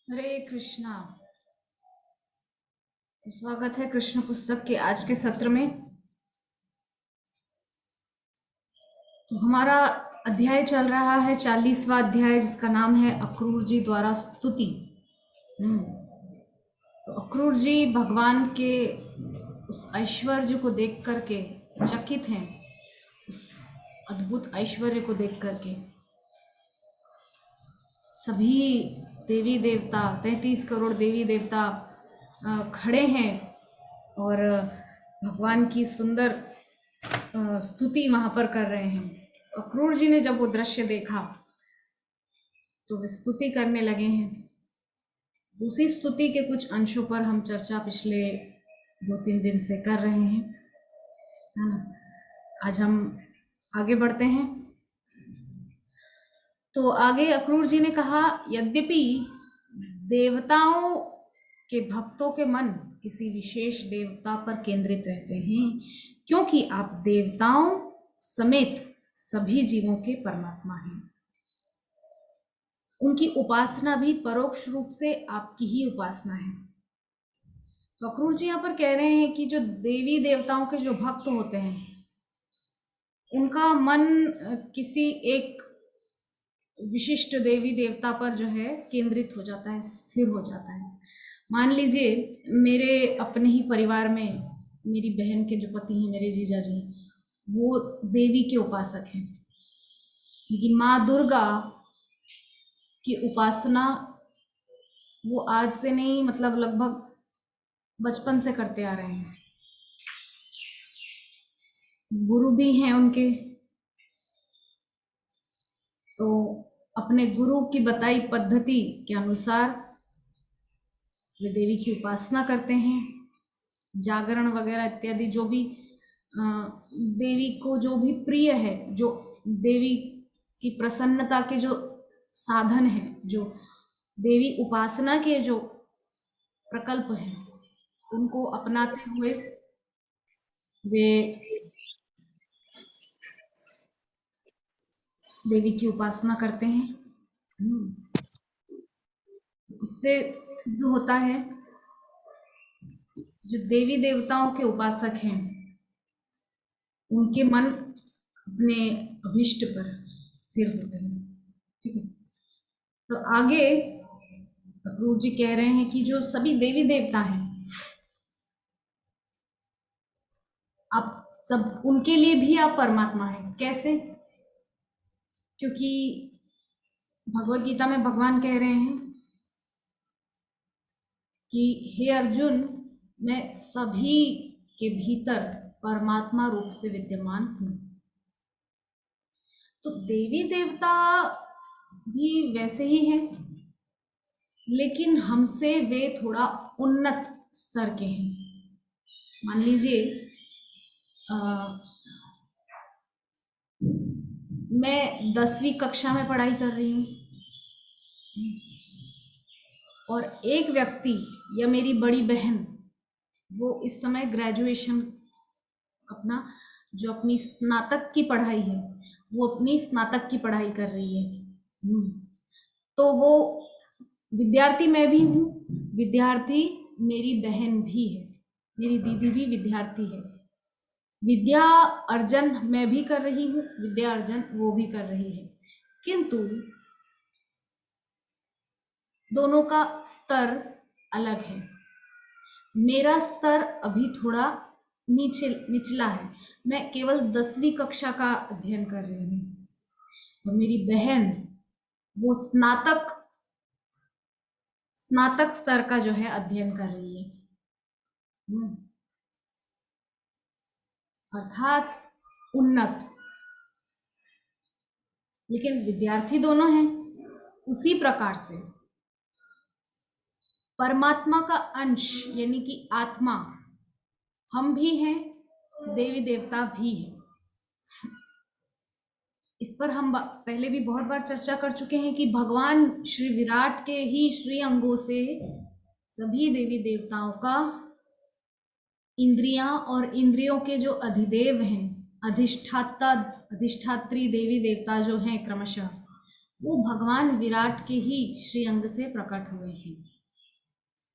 हरे कृष्णा। तो स्वागत है कृष्ण पुस्तक के आज के सत्र में। तो हमारा अध्याय चल रहा है 40वां अध्याय, जिसका नाम है अक्रूर जी द्वारा स्तुति। तो अक्रूर जी भगवान के उस ऐश्वर्य को देख करके चकित हैं, उस अद्भुत ऐश्वर्य को देख करके। सभी देवी देवता, 33 करोड़ देवी देवता खड़े हैं और भगवान की सुंदर स्तुति वहां पर कर रहे हैं। अक्रूर जी ने जब वो दृश्य देखा तो वे स्तुति करने लगे हैं। उसी स्तुति के कुछ अंशों पर हम चर्चा पिछले 2-3 दिन से कर रहे हैं, है ना। आज हम आगे बढ़ते हैं। तो आगे अक्रूर जी ने कहा, यद्यपि देवताओं के भक्तों के मन किसी विशेष देवता पर केंद्रित रहते हैं, क्योंकि आप देवताओं समेत सभी जीवों के परमात्मा हैं। उनकी उपासना भी परोक्ष रूप से आपकी ही उपासना है। तो अक्रूर जी यहाँ पर कह रहे हैं कि जो देवी देवताओं के जो भक्त होते हैं, उनका मन किसी एक विशिष्ट देवी देवता पर जो है केंद्रित हो जाता है, स्थिर हो जाता है। मान लीजिए मेरे अपने ही परिवार में मेरी बहन के जो पति हैं, मेरे जीजा जी, वो देवी के उपासक हैं। लेकिन माँ दुर्गा की उपासना वो आज से नहीं, मतलब लगभग बचपन से करते आ रहे हैं। गुरु भी हैं उनके, तो अपने गुरु की बताई पद्धति के अनुसार वे देवी की उपासना करते हैं। जागरण वगैरह इत्यादि जो भी देवी को जो भी प्रिय है, जो देवी की प्रसन्नता के जो साधन है, जो देवी उपासना के जो प्रकल्प हैं, उनको अपनाते हुए वे देवी की उपासना करते हैं। इससे सिद्ध होता है जो देवी देवताओं के उपासक हैं, उनके मन अपने अभीष्ट पर स्थिर होते हैं। ठीक है। तो आगे अक्रूर जी कह रहे हैं कि जो सभी देवी देवता हैं, आप सब उनके लिए भी आप परमात्मा हैं। कैसे? क्योंकि भगवत गीता में भगवान कह रहे हैं कि हे अर्जुन, मैं सभी के भीतर परमात्मा रूप से विद्यमान हूं। तो देवी देवता भी वैसे ही हैं, लेकिन हमसे वे थोड़ा उन्नत स्तर के हैं। मान लीजिए मैं 10वीं कक्षा में पढ़ाई कर रही हूँ और एक व्यक्ति या मेरी बड़ी बहन, वो इस समय ग्रेजुएशन, अपना जो अपनी स्नातक की पढ़ाई है, वो अपनी स्नातक की पढ़ाई कर रही है। तो वो विद्यार्थी मैं भी हूँ, विद्यार्थी मेरी बहन भी है, मेरी दीदी भी विद्यार्थी है। विद्या अर्जन मैं भी कर रही हूँ, विद्या अर्जन वो भी कर रही है, किंतु दोनों का स्तर अलग है। मेरा स्तर अभी थोड़ा निचला है, मैं केवल 10वीं कक्षा का अध्ययन कर रही हूँ और मेरी बहन वो स्नातक स्तर का जो है अध्ययन कर रही है। अर्थात उन्नत, लेकिन विद्यार्थी दोनों हैं। उसी प्रकार से परमात्मा का अंश यानी कि आत्मा हम भी हैं, देवी देवता भी हैं। इस पर हम पहले भी बहुत बार चर्चा कर चुके हैं कि भगवान श्री विराट के ही श्री अंगों से सभी देवी देवताओं का इंद्रियां और इंद्रियों के जो अधिदेव हैं, अधिष्ठात्री देवी देवता जो हैं क्रमशः, वो भगवान विराट के ही श्रीअंग से प्रकट हुए हैं।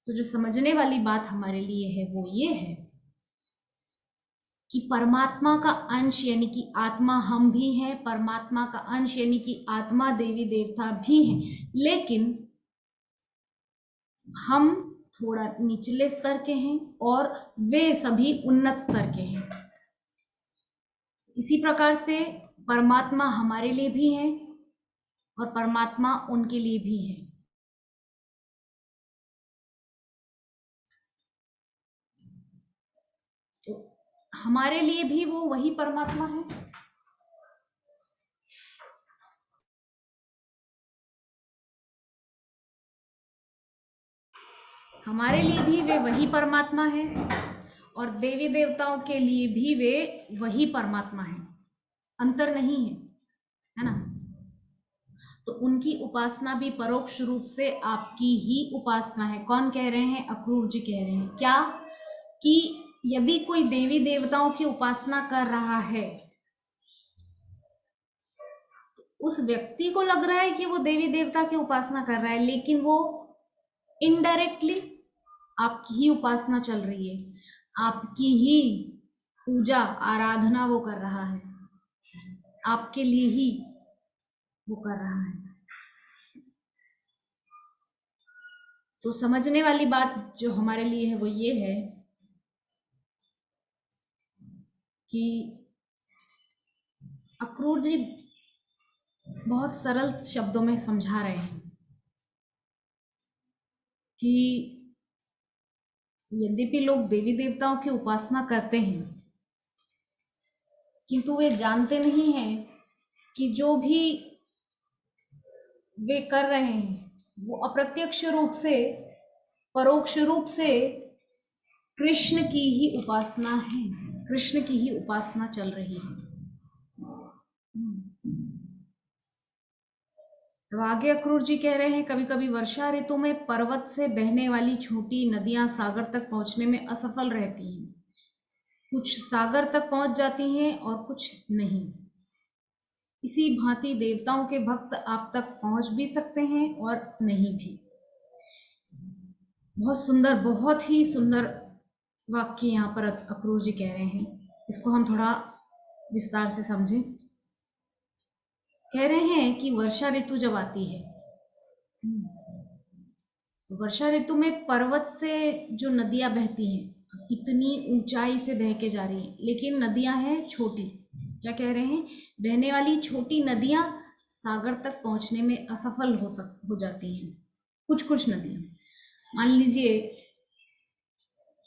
तो जो समझने वाली बात हमारे लिए है वो ये है कि परमात्मा का अंश यानी कि आत्मा हम भी हैं, परमात्मा का अंश यानी कि आत्मा देवी देवता भी हैं, लेकिन हम थोड़ा निचले स्तर के हैं और वे सभी उन्नत स्तर के हैं। इसी प्रकार से परमात्मा हमारे लिए भी है और परमात्मा उनके लिए भी है। तो हमारे लिए भी वो वही परमात्मा है, हमारे लिए भी वे वही परमात्मा है और देवी देवताओं के लिए भी वे वही परमात्मा है, अंतर नहीं है ना। तो उनकी उपासना भी परोक्ष रूप से आपकी ही उपासना है। कौन कह रहे हैं? अक्रूर जी कह रहे हैं। क्या? कि यदि कोई देवी देवताओं की उपासना कर रहा है, उस व्यक्ति को लग रहा है कि वो देवी देवता की उपासना कर रहा है, लेकिन वो इनडायरेक्टली आपकी ही उपासना चल रही है, आपकी ही पूजा आराधना वो कर रहा है, आपके लिए ही वो कर रहा है। तो समझने वाली बात जो हमारे लिए है वो ये है कि अक्रूर जी बहुत सरल शब्दों में समझा रहे हैं कि यद्यपि लोग देवी देवताओं की उपासना करते हैं, किंतु वे जानते नहीं हैं कि जो भी वे कर रहे हैं वो अप्रत्यक्ष रूप से, परोक्ष रूप से कृष्ण की ही उपासना है, कृष्ण की ही उपासना चल रही है। तो आगे अक्रूर जी कह रहे हैं, कभी कभी वर्षा ऋतु में पर्वत से बहने वाली छोटी नदियां सागर तक पहुंचने में असफल रहती हैं। कुछ सागर तक पहुंच जाती हैं और कुछ नहीं। इसी भांति देवताओं के भक्त आप तक पहुंच भी सकते हैं और नहीं भी। बहुत सुंदर, बहुत ही सुंदर वाक्य यहाँ पर अक्रूर जी कह रहे हैं। इसको हम थोड़ा विस्तार से समझें। कह रहे हैं कि वर्षा ऋतु जब आती है, तो वर्षा ऋतु में पर्वत से जो नदियां बहती हैं, इतनी ऊंचाई से बह के जा रही हैं, लेकिन नदियां हैं छोटी। क्या कह रहे हैं? बहने वाली छोटी नदियां सागर तक पहुंचने में असफल हो जाती हैं। कुछ कुछ नदियां, मान लीजिए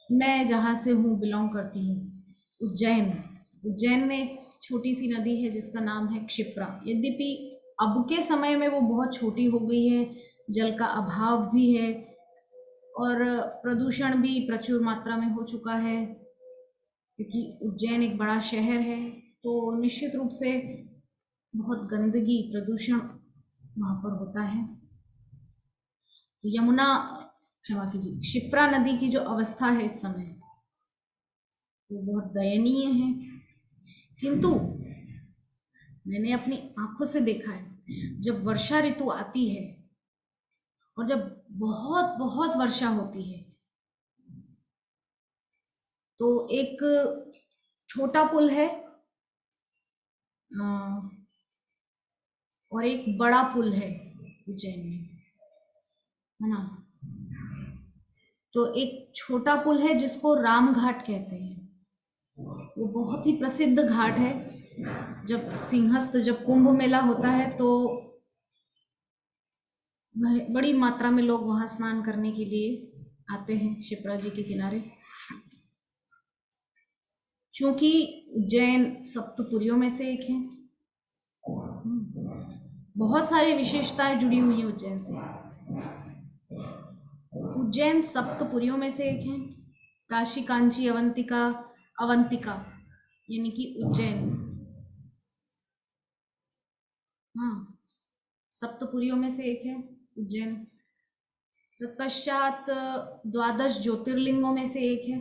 मैं जहाँ से हूँ, बिलोंग करती हूँ उज्जैन। उज्जैन में एक छोटी सी नदी है जिसका नाम है क्षिप्रा। यद्यपि अब के समय में वो बहुत छोटी हो गई है, जल का अभाव भी है और प्रदूषण भी प्रचुर मात्रा में हो चुका है, क्योंकि उज्जैन एक बड़ा शहर है, तो निश्चित रूप से बहुत गंदगी, प्रदूषण वहाँ पर होता है। तो यमुना, क्षमा कीजिए, क्षिप्रा नदी की जो अवस्था है इस समय वो बहुत दयनीय है। किंतु मैंने अपनी आंखों से देखा है, जब वर्षा ऋतु आती है और जब बहुत बहुत वर्षा होती है, तो एक छोटा पुल है और एक बड़ा पुल है उज्जैन में, है ना। तो एक छोटा पुल है जिसको राम घाट कहते हैं। वो बहुत ही प्रसिद्ध घाट है। जब सिंहस्थ, जब कुंभ मेला होता है तो बड़ी मात्रा में लोग वहाँ स्नान करने के लिए आते हैं शिप्रा जी के किनारे। क्योंकि उज्जैन सप्तपुरियों में से एक है, बहुत सारी विशेषताएं जुड़ी हुई हैं उज्जैन से। उज्जैन सप्तपुरियों में से एक है। काशी, कांची, अवंतिका, अवंतिका यानी कि उज्जैन, हाँ, सप्तपुरियों में से एक है उज्जैन। तत्पश्चात द्वादश ज्योतिर्लिंगों में से एक है,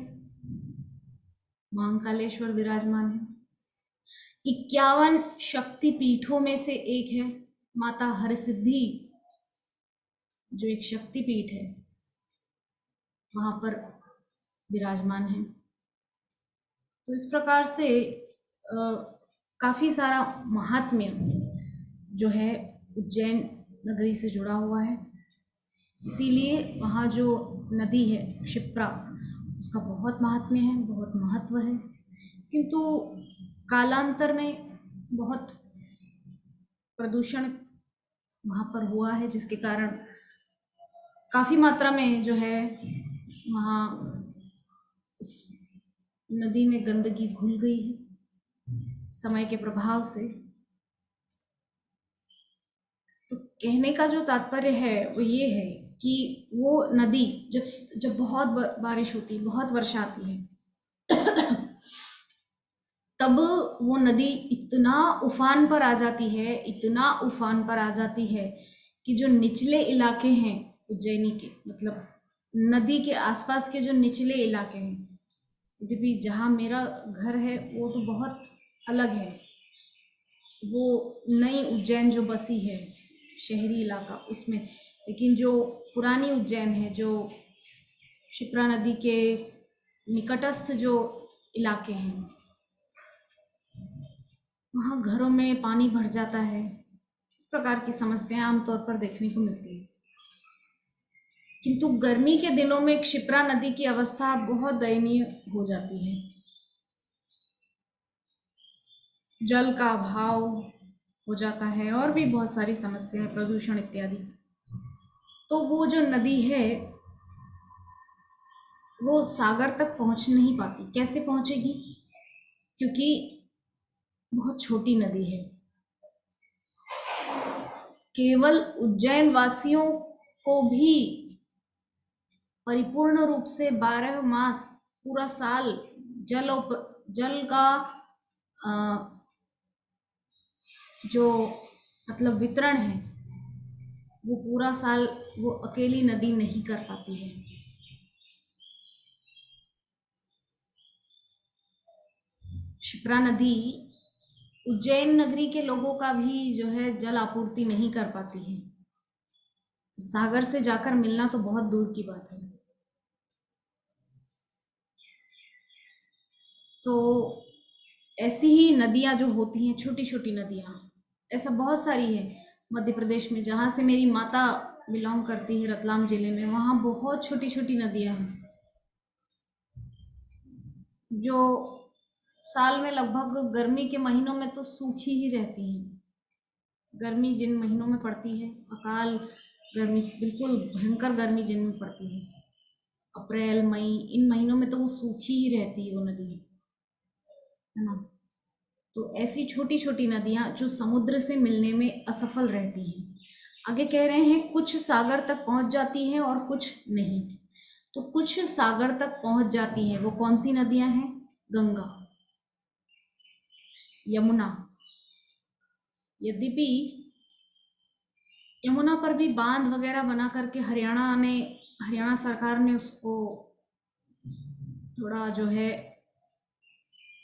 महाकालेश्वर विराजमान है। 51 शक्ति पीठों में से एक है माता हरसिद्धि जो एक शक्तिपीठ है वहाँ पर विराजमान है। तो इस प्रकार से काफ़ी सारा महात्म्य जो है उज्जैन नगरी से जुड़ा हुआ है। इसीलिए वहाँ जो नदी है क्षिप्रा, उसका बहुत महात्म्य है, बहुत महत्व है। किंतु कालांतर में बहुत प्रदूषण वहाँ पर हुआ है, जिसके कारण काफ़ी मात्रा में जो है वहाँ उस नदी में गंदगी घुल गई है समय के प्रभाव से। तो कहने का जो तात्पर्य है वो ये है कि वो नदी जब जब बहुत बारिश होती है, बहुत वर्षा आती है, तब वो नदी इतना उफान पर आ जाती है, इतना उफान पर आ जाती है कि जो निचले इलाके हैं उज्जैनी के, मतलब नदी के आसपास के जो निचले इलाके हैं, यद्यपि जहाँ मेरा घर है वो तो बहुत अलग है, वो नई उज्जैन जो बसी है शहरी इलाका उसमें, लेकिन जो पुरानी उज्जैन है, जो क्षिप्रा नदी के निकटस्थ जो इलाके हैं, वहाँ घरों में पानी भर जाता है। इस प्रकार की समस्याएं आमतौर पर देखने को मिलती है। किंतु गर्मी के दिनों में क्षिप्रा नदी की अवस्था बहुत दयनीय हो जाती है। जल का अभाव हो जाता है और भी बहुत सारी समस्याएं, प्रदूषण इत्यादि। तो वो जो नदी है वो सागर तक पहुंच नहीं पाती। कैसे पहुंचेगी? क्योंकि बहुत छोटी नदी है। केवल उज्जैन वासियों को भी परिपूर्ण रूप से 12 मास पूरा साल जल का जो मतलब वितरण है वो पूरा साल वो अकेली नदी नहीं कर पाती है। क्षिप्रा नदी उज्जैन नगरी के लोगों का भी जो है जल आपूर्ति नहीं कर पाती है। सागर से जाकर मिलना तो बहुत दूर की बात है। तो ऐसी ही नदियां जो होती हैं, छोटी छोटी नदियां, ऐसा बहुत सारी है मध्य प्रदेश में। जहाँ से मेरी माता बिलोंग करती है, रतलाम जिले में, वहाँ बहुत छोटी छोटी नदियां हैं जो साल में लगभग गर्मी के महीनों में तो सूखी ही रहती हैं। गर्मी जिन महीनों में पड़ती है, अकाल गर्मी, बिल्कुल भयंकर गर्मी जिनमें पड़ती है, अप्रैल मई, इन महीनों में तो वो सूखी ही रहती है वो नदी, है ना। तो ऐसी छोटी छोटी नदियां जो समुद्र से मिलने में असफल रहती हैं। आगे कह रहे हैं कुछ सागर तक पहुंच जाती हैं और कुछ नहीं। तो कुछ सागर तक पहुंच जाती हैं, वो कौन सी नदियां हैं? गंगा, यमुना। यद्यपि यमुना पर भी बांध वगैरह बना करके हरियाणा सरकार ने उसको थोड़ा जो है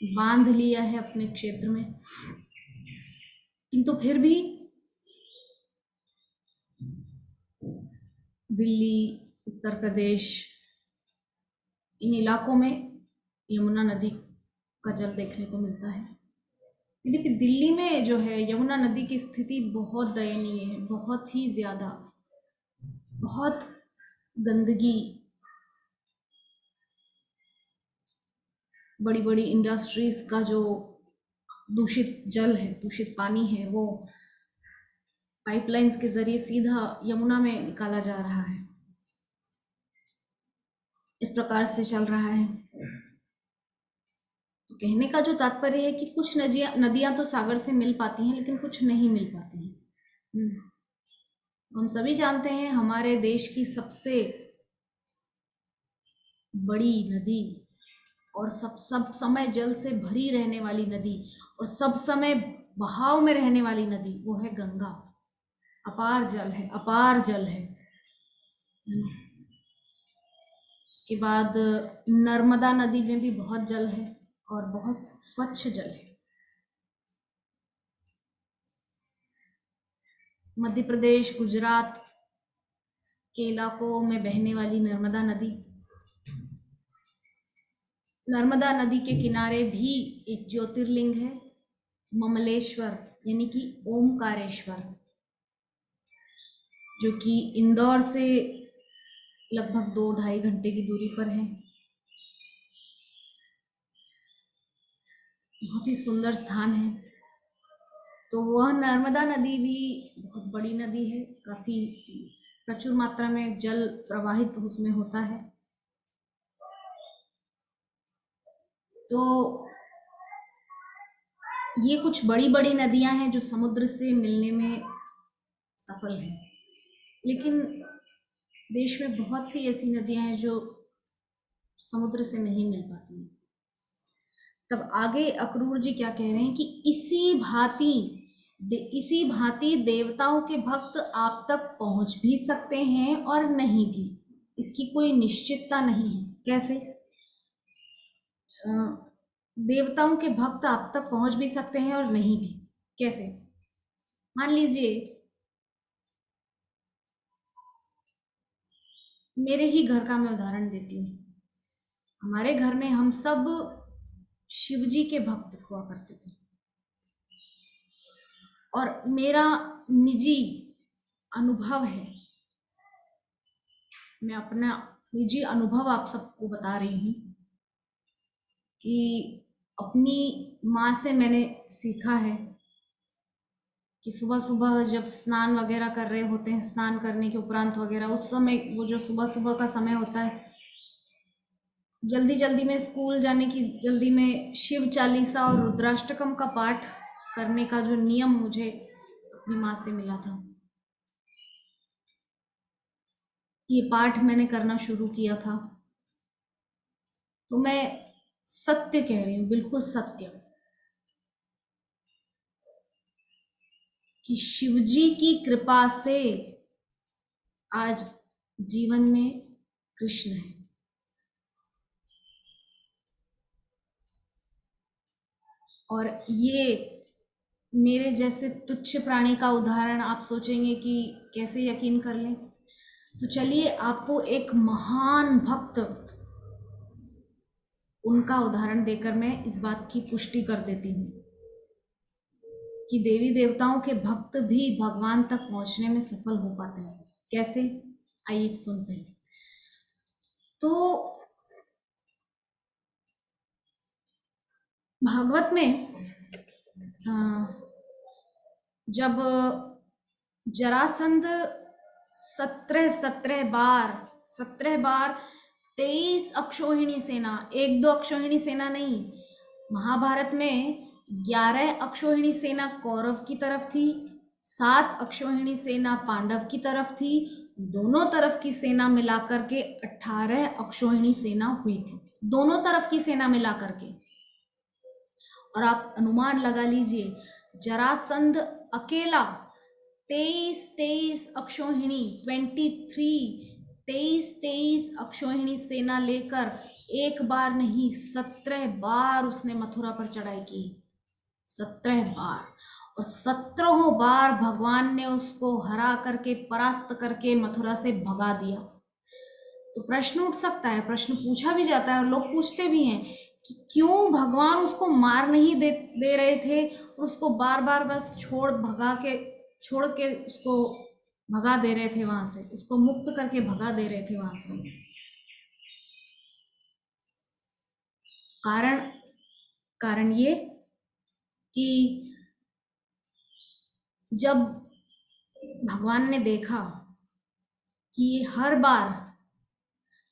बांध लिया है अपने क्षेत्र में, किंतु फिर भी दिल्ली, उत्तर प्रदेश, इन इलाकों में यमुना नदी का जल देखने को मिलता है। यद्यपि दिल्ली में जो है यमुना नदी की स्थिति बहुत दयनीय है, बहुत ही ज़्यादा, बहुत गंदगी, बड़ी बड़ी इंडस्ट्रीज का जो दूषित जल है, दूषित पानी है, वो पाइपलाइंस के जरिए सीधा यमुना में निकाला जा रहा है। इस प्रकार से चल रहा है। तो कहने का जो तात्पर्य है कि कुछ नदियां तो सागर से मिल पाती हैं, लेकिन कुछ नहीं मिल पाती हैं। हम सभी जानते हैं हमारे देश की सबसे बड़ी नदी और सब समय जल से भरी रहने वाली नदी और सब समय बहाव में रहने वाली नदी, वो है गंगा। अपार जल है, अपार जल है। उसके बाद नर्मदा नदी में भी बहुत जल है और बहुत स्वच्छ जल है। मध्य प्रदेश, गुजरात के इलाकों में बहने वाली नर्मदा नदी। नर्मदा नदी के किनारे भी एक ज्योतिर्लिंग है, ममलेश्वर यानी कि ओमकारेश्वर, जो कि इंदौर से लगभग 2-2.5 घंटे की दूरी पर है। बहुत ही सुंदर स्थान है। तो वह नर्मदा नदी भी बहुत बड़ी नदी है, काफ़ी प्रचुर मात्रा में जल प्रवाहित उसमें होता है। तो ये कुछ बड़ी बड़ी नदियां हैं जो समुद्र से मिलने में सफल हैं, लेकिन देश में बहुत सी ऐसी नदियां हैं जो समुद्र से नहीं मिल पाती। तब आगे अक्रूर जी क्या कह रहे हैं कि इसी भांति देवताओं के भक्त आप तक पहुंच भी सकते हैं और नहीं भी, इसकी कोई निश्चितता नहीं है। कैसे? देवताओं के भक्त आप तक पहुंच भी सकते हैं और नहीं भी। कैसे? मान लीजिए मेरे ही घर का मैं उदाहरण देती हूँ। हमारे घर में हम सब शिव जी के भक्त हुआ करते थे, और मेरा निजी अनुभव है, मैं अपना निजी अनुभव आप सबको बता रही हूँ कि अपनी माँ से मैंने सीखा है कि सुबह सुबह जब स्नान वगैरह कर रहे होते हैं, स्नान करने के उपरांत वगैरह, उस समय वो जो सुबह सुबह का समय होता है, जल्दी जल्दी में स्कूल जाने की जल्दी में शिव चालीसा और रुद्राष्टकम का पाठ करने का जो नियम मुझे अपनी माँ से मिला था, ये पाठ मैंने करना शुरू किया था। तो मैं सत्य कह रही हूँ, बिल्कुल सत्य, कि शिवजी की कृपा से आज जीवन में कृष्ण है। और ये मेरे जैसे तुच्छ प्राणी का उदाहरण आप सोचेंगे कि कैसे यकीन कर लें, तो चलिए आपको एक महान भक्त उनका उदाहरण देकर मैं इस बात की पुष्टि कर देती हूँ कि देवी देवताओं के भक्त भी भगवान तक पहुंचने में सफल हो पाते हैं। कैसे? आइए सुनते हैं। तो भागवत में जब जरासंध 17 बार 23 अक्षौहिणी सेना, 1-2 अक्षौहिणी सेना नहीं, महाभारत में 11 अक्षौहिणी सेना कौरव की तरफ थी, 7 अक्षौहिणी सेना पांडव की तरफ थी, दोनों तरफ की सेना मिलाकर के 18 अक्षौहिणी सेना हुई थी, दोनों तरफ की सेना मिलाकर के। और आप अनुमान लगा लीजिए, जरासंध अकेला 23 अक्षौहिणी 23 अक्षौहिणी सेना लेकर एक बार नहीं 17 बार उसने मथुरा पर चढ़ाई की, 17 बार। और 17 बार भगवान ने उसको हरा करके, परास्त करके मथुरा से भगा दिया। तो प्रश्न उठ सकता है, प्रश्न पूछा भी जाता है और लोग पूछते भी हैं कि क्यों भगवान उसको मार नहीं दे रहे थे, और उसको बार बार बस छोड़ के उसको भगा दे रहे थे वहां से, उसको मुक्त करके भगा दे रहे थे वहां से। कारण ये कि जब भगवान ने देखा कि ये हर बार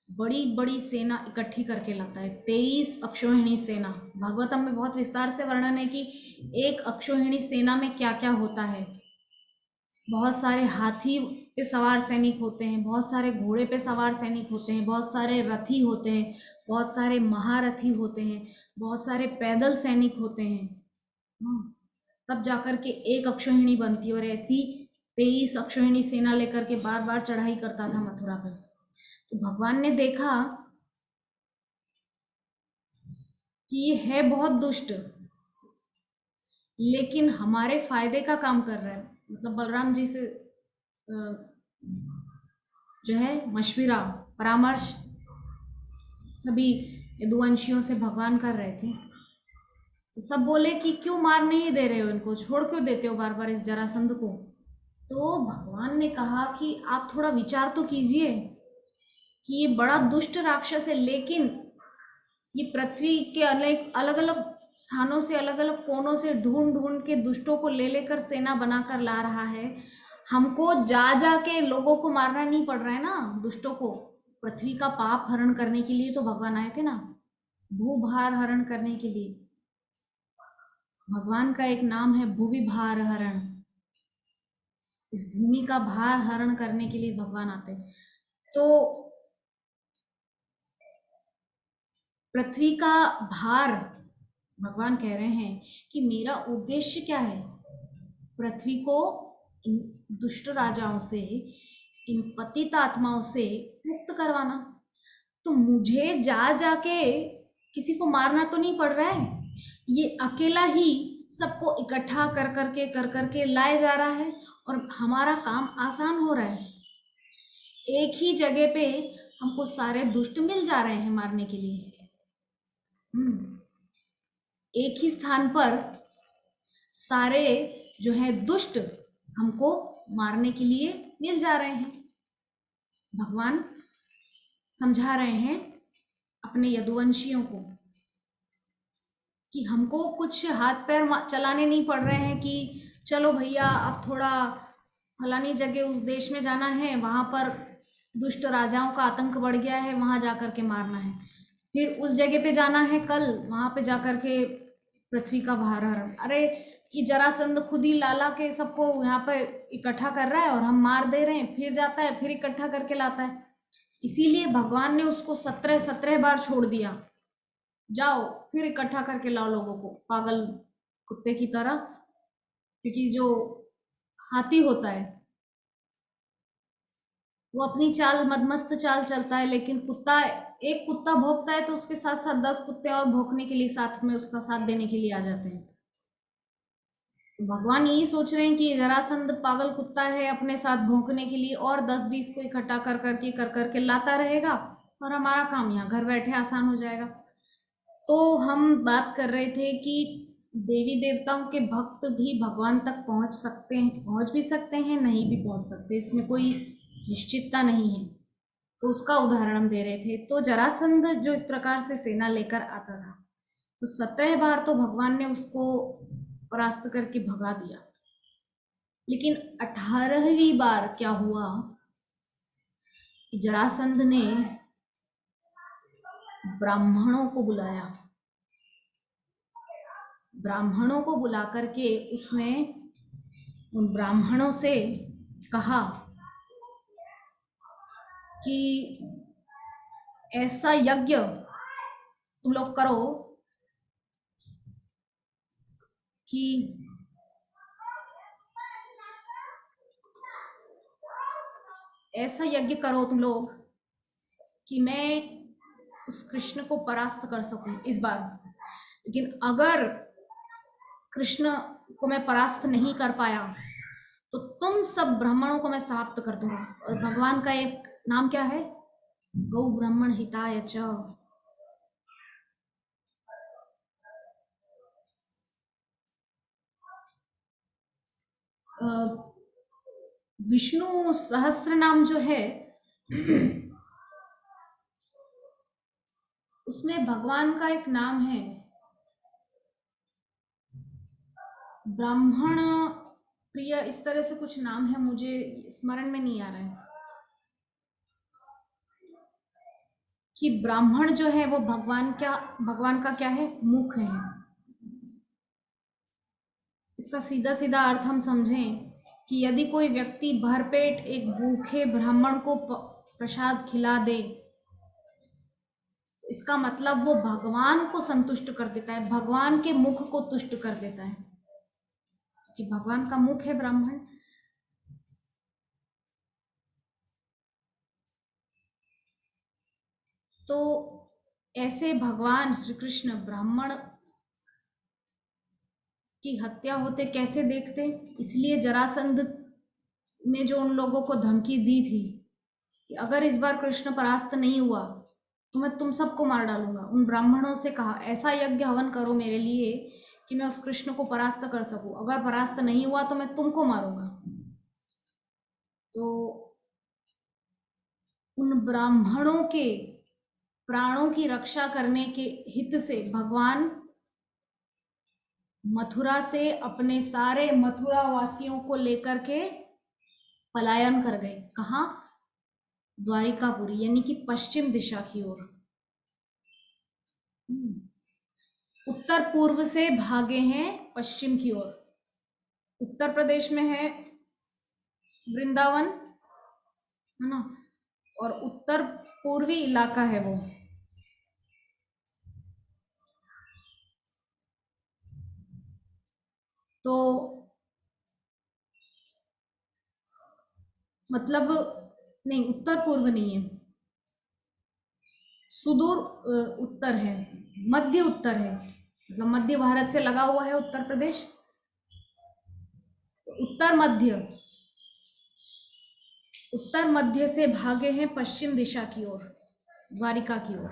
बड़ी बड़ी सेना इकट्ठी करके लाता है, 23 अक्षौहिणी सेना, भागवतम में बहुत विस्तार से वर्णन है कि एक अक्षौहिणी सेना में क्या क्या होता है। बहुत सारे हाथी पे सवार सैनिक होते हैं, बहुत सारे घोड़े पे सवार सैनिक होते हैं, बहुत सारे रथी होते हैं, बहुत सारे महारथी होते हैं, बहुत सारे पैदल सैनिक होते हैं। तब जाकर के एक अक्षौहिणी बनती है, और ऐसी 23 अक्षौहिणी सेना लेकर के बार बार चढ़ाई करता था मथुरा पे। तो भगवान ने देखा कि ये है बहुत दुष्ट, लेकिन हमारे फायदे का काम कर रहा है, मतलब बलराम जी से जो है मशविरा परामर्श सभी यदुवंशियों से भगवान कर रहे थे। तो सब बोले कि क्यों मार नहीं दे रहे हो इनको, छोड़ क्यों देते हो बार बार इस जरासंध को। तो भगवान ने कहा कि आप थोड़ा विचार तो कीजिए कि ये बड़ा दुष्ट राक्षस है, लेकिन ये पृथ्वी के अलग अलग स्थानों से अलग अलग कोनों से ढूंढ ढूंढ के दुष्टों को ले लेकर सेना बनाकर ला रहा है। हमको जा जा के लोगों को मारना नहीं पड़ रहा है ना, दुष्टों को। पृथ्वी का पाप हरण करने के लिए तो भगवान आए थे ना, भूभार हरण करने के लिए। भगवान का एक नाम है भूवि भार हरण। इस भूमि का भार हरण करने के लिए भगवान आते हैं। तो पृथ्वी का भार, भगवान कह रहे हैं कि मेरा उद्देश्य क्या है, पृथ्वी को इन दुष्ट राजाओं से, इन पतित आत्माओं से मुक्त करवाना। तो मुझे जा जाके किसी को मारना तो नहीं पड़ रहा है, ये अकेला ही सबको इकट्ठा कर करके लाया जा रहा है और हमारा काम आसान हो रहा है। एक ही जगह पे हमको सारे दुष्ट मिल जा रहे हैं मारने के लिए। एक ही स्थान पर सारे जो है दुष्ट हमको मारने के लिए मिल जा रहे हैं। भगवान समझा रहे हैं अपने यदुवंशियों को कि हमको कुछ हाथ पैर चलाने नहीं पड़ रहे हैं कि चलो भैया अब थोड़ा फलानी जगह उस देश में जाना है, वहां पर दुष्ट राजाओं का आतंक बढ़ गया है, वहां जाकर के मारना है। फिर उस जगह पे जाना है कल, वहां पे जाकर के पृथ्वी का भार हरण। अरे ये जरासंध खुद ही लाला के सबको यहाँ पे इकट्ठा कर रहा है और हम मार दे रहे हैं, फिर जाता है फिर इकट्ठा करके लाता है। इसीलिए भगवान ने उसको 17 बार छोड़ दिया, जाओ फिर इकट्ठा करके लाओ लोगों को पागल कुत्ते की तरह। क्योंकि जो हाथी होता है वो अपनी चाल, मदमस्त चाल चलता है, लेकिन कुत्ता, एक कुत्ता भौंकता है तो उसके साथ साथ 10 कुत्ते और भौंकने के लिए साथ में उसका साथ देने के लिए आ जाते हैं। तो भगवान यही सोच रहे हैं कि जरासंध पागल कुत्ता है, अपने साथ भौंकने के लिए और 10-20 को इकट्ठा कर करके लाता रहेगा और हमारा काम यहाँ घर बैठे आसान हो जाएगा। तो हम बात कर रहे थे कि देवी देवताओं के भक्त भी भगवान तक पहुंच सकते हैं, पहुंच भी सकते हैं, नहीं भी पहुंच सकते, इसमें कोई निश्चितता नहीं है। तो उसका उदाहरण हम दे रहे थे। तो जरासंध जो इस प्रकार से सेना लेकर आता था, तो 17 बार तो भगवान ने उसको परास्त करके भगा दिया। लेकिन 18वीं बार क्या हुआ कि जरासंध ने ब्राह्मणों को बुलाया। ब्राह्मणों को बुला करके उसने उन ब्राह्मणों से कहा कि ऐसा यज्ञ तुम लोग करो कि ऐसा यज्ञ करो तुम लोग कि मैं उस कृष्ण को परास्त कर सकूं इस बार। लेकिन अगर कृष्ण को मैं परास्त नहीं कर पाया तो तुम सब ब्राह्मणों को मैं समाप्त कर दूंगा। और भगवान का एक नाम क्या है, गौ ब्राह्मण हिताय च। विष्णु सहस्त्र नाम जो है उसमें भगवान का एक नाम है ब्राह्मण प्रिय, इस तरह से कुछ नाम है, मुझे स्मरण में नहीं आ रहा है। कि ब्राह्मण जो है वो भगवान का क्या है, मुख है। इसका सीधा सीधा अर्थ हम समझें कि यदि कोई व्यक्ति भरपेट एक भूखे ब्राह्मण को प्रसाद खिला दे, इसका मतलब वो भगवान को संतुष्ट कर देता है, भगवान के मुख को तुष्ट कर देता है, कि भगवान का मुख है ब्राह्मण। तो ऐसे भगवान श्री कृष्ण ब्राह्मण की हत्या होते कैसे देखते, इसलिए जरासंध ने जो उन लोगों को धमकी दी थी कि अगर इस बार कृष्ण परास्त नहीं हुआ तो मैं तुम सबको मार डालूंगा, उन ब्राह्मणों से कहा ऐसा यज्ञ हवन करो मेरे लिए कि मैं उस कृष्ण को परास्त कर सकूं, अगर परास्त नहीं हुआ तो मैं तुमको मारूंगा। तो उन ब्राह्मणों के प्राणों की रक्षा करने के हित से भगवान मथुरा से अपने सारे मथुरा वासियों को लेकर के पलायन कर गए। कहाँ? द्वारिकापुरी, यानी कि पश्चिम दिशा की ओर। उत्तर पूर्व से भागे हैं पश्चिम की ओर। उत्तर प्रदेश में है वृंदावन, है ना, और उत्तर पूर्वी इलाका है वो। तो मतलब नहीं, उत्तर पूर्व नहीं है, सुदूर उत्तर है, मध्य उत्तर है, मतलब मध्य भारत से लगा हुआ है उत्तर प्रदेश। तो उत्तर मध्य से भागे हैं पश्चिम दिशा की ओर, द्वारिका की ओर,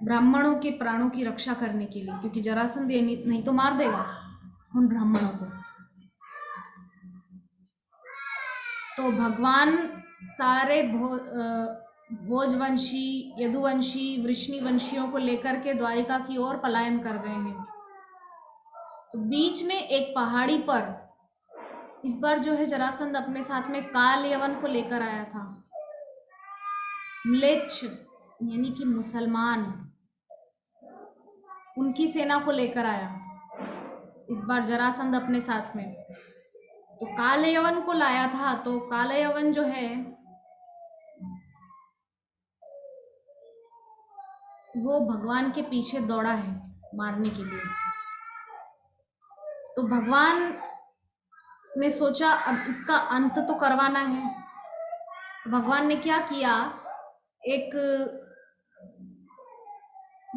ब्राह्मणों के प्राणों की रक्षा करने के लिए, क्योंकि जरासंध नहीं तो मार देगा उन ब्राह्मणों को। तो भगवान सारे भोजवंशी, यदुवंशी, वृष्णिवंशियों को लेकर के द्वारिका की ओर पलायन कर गए हैं। तो बीच में एक पहाड़ी पर इस बार जो है जरासंध अपने साथ में काल यवन को लेकर आया था। म्लेच्छ यानी कि मुसलमान, उनकी सेना को लेकर आया इस बार जरासंध अपने साथ में। तो काल यवन को लाया था, तो काल यवन जो है वो भगवान के पीछे दौड़ा है मारने के लिए। तो भगवान ने सोचा अब इसका अंत तो करवाना है। भगवान ने क्या किया, एक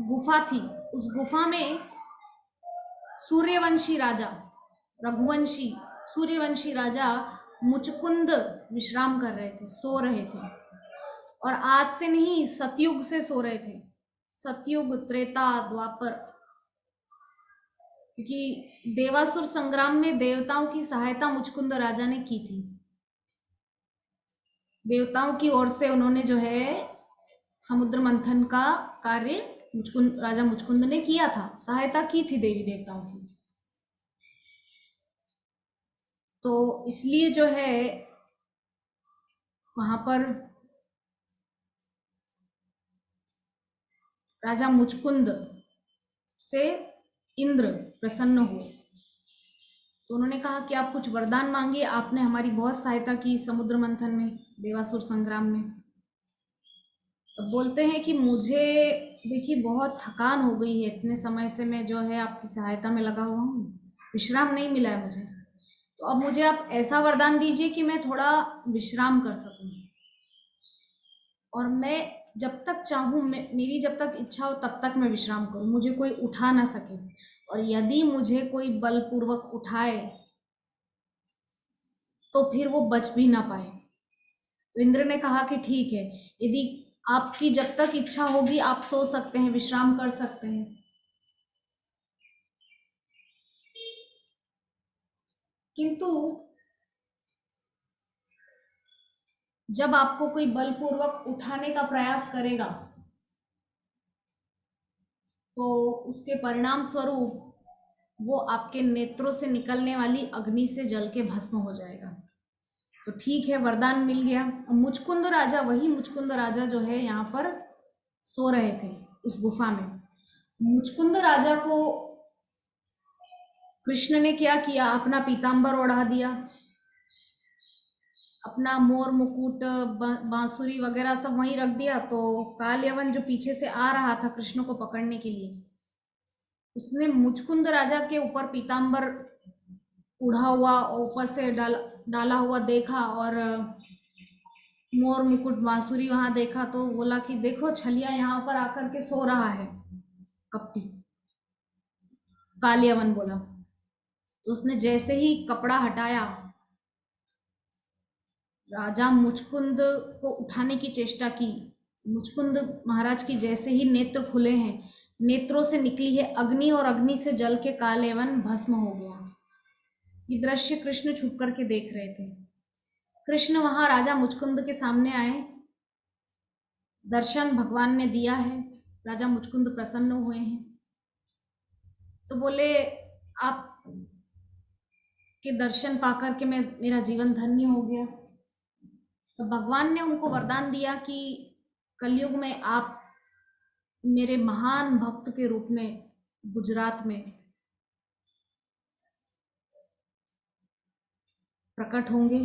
गुफा थी, उस गुफा में सूर्यवंशी राजा, रघुवंशी सूर्यवंशी राजा मुचकुंद विश्राम कर रहे थे, सो रहे थे। और आज से नहीं, सतयुग से सो रहे थे, सतयुग, त्रेता, द्वापर। क्योंकि देवासुर संग्राम में देवताओं की सहायता मुचकुंद राजा ने की थी। देवताओं की ओर से उन्होंने जो है समुद्र मंथन का कार्य राजा मुचकुंद ने किया था, सहायता की थी देवी देवताओं की। तो इसलिए जो है वहां पर राजा मुचकुंद से इंद्र प्रसन्न हुए। तो उन्होंने कहा कि आप कुछ वरदान मांगिए, आपने हमारी बहुत सहायता की समुद्र मंथन में, देवासुर संग्राम में। तो बोलते हैं कि मुझे देखिए बहुत थकान हो गई है, इतने समय से मैं जो है आपकी सहायता में लगा हुआ हूँ, विश्राम नहीं मिला है मुझे। तो अब मुझे आप ऐसा वरदान दीजिए कि मैं थोड़ा विश्राम कर सकूं, और मैं जब तक चाहूँ, मेरी जब तक इच्छा हो तब तक मैं विश्राम करूं, मुझे कोई उठा ना सके। और यदि मुझे कोई बलपूर्वक उठाए तो फिर वो बच भी ना पाए। तो इंद्र ने कहा कि ठीक है, यदि आपकी जब तक इच्छा होगी आप सो सकते हैं, विश्राम कर सकते हैं। किंतु जब आपको कोई बलपूर्वक उठाने का प्रयास करेगा तो उसके परिणाम स्वरूप वो आपके नेत्रों से निकलने वाली अग्नि से जल के भस्म हो जाएगा। तो ठीक है, वरदान मिल गया। मुचकुंद राजा, वही मुचकुंद राजा जो है यहाँ पर सो रहे थे उस गुफा में। मुचकुंद राजा को कृष्ण ने क्या किया, अपना पीतांबर ओढ़ा दिया, अपना मोर मुकुट, बांसुरी वगैरह सब वहीं रख दिया। तो काल यवन जो पीछे से आ रहा था कृष्ण को पकड़ने के लिए, उसने मुचकुंद राजा के ऊपर पीतांबर उड़ा हुआ, ऊपर से डाला हुआ देखा, और मोर मुकुट बांसुरी वहां देखा, तो बोला कि देखो छलिया यहाँ पर आकर के सो रहा है, कपटी, काल यवन बोला। तो उसने जैसे ही कपड़ा हटाया, राजा मुचकुंद को उठाने की चेष्टा की। मुचकुंद महाराज की जैसे ही नेत्र खुले हैं, नेत्रों से निकली है अग्नि और अग्नि से जल के काले वन भस्म हो गया। ये दृश्य कृष्ण छुप करके देख रहे थे। कृष्ण वहां राजा मुचकुंद के सामने आए, दर्शन भगवान ने दिया है, राजा मुचकुंद प्रसन्न हुए हैं। तो बोले, आप के दर्शन पाकर के मेरा जीवन धन्य हो गया। तो भगवान ने उनको वरदान दिया कि कलयुग में आप मेरे महान भक्त के रूप में गुजरात में प्रकट होंगे।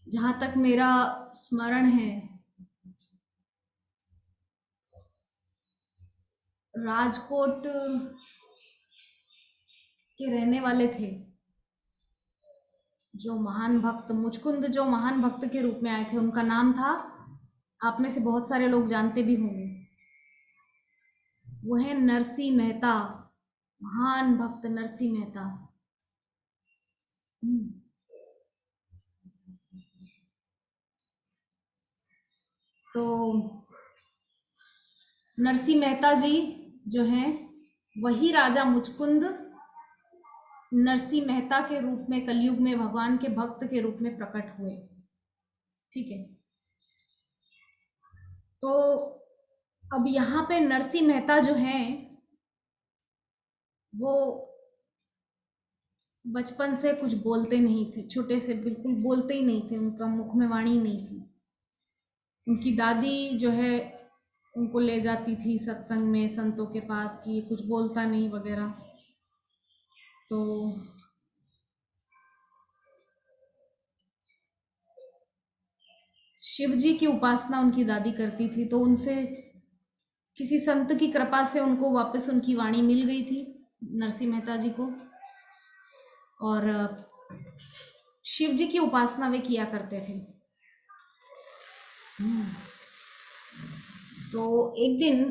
जहां तक मेरा स्मरण है, राजकोट के रहने वाले थे जो महान भक्त मुचकुंद, जो महान भक्त के रूप में आए थे। उनका नाम था, आप में से बहुत सारे लोग जानते भी होंगे, वो है नरसिंह मेहता, महान भक्त नरसिंह मेहता। तो नरसिंह मेहता जी जो हैं, वही राजा मुचकुंद नरसिंह मेहता के रूप में कलयुग में भगवान के भक्त के रूप में प्रकट हुए। ठीक है। तो अब यहाँ पे नरसिंह मेहता जो हैं, वो बचपन से कुछ बोलते नहीं थे, छोटे से बिल्कुल बोलते ही नहीं थे, उनका मुख में वाणी नहीं थी। उनकी दादी जो है उनको ले जाती थी सत्संग में, संतों के पास, कि कुछ बोलता नहीं वगैरह। तो शिव जी की उपासना उनकी दादी करती थी, तो उनसे किसी संत की कृपा से उनको वापस उनकी वाणी मिल गई थी, नरसिंह मेहता जी को। और शिव जी की उपासना वे किया करते थे। तो एक दिन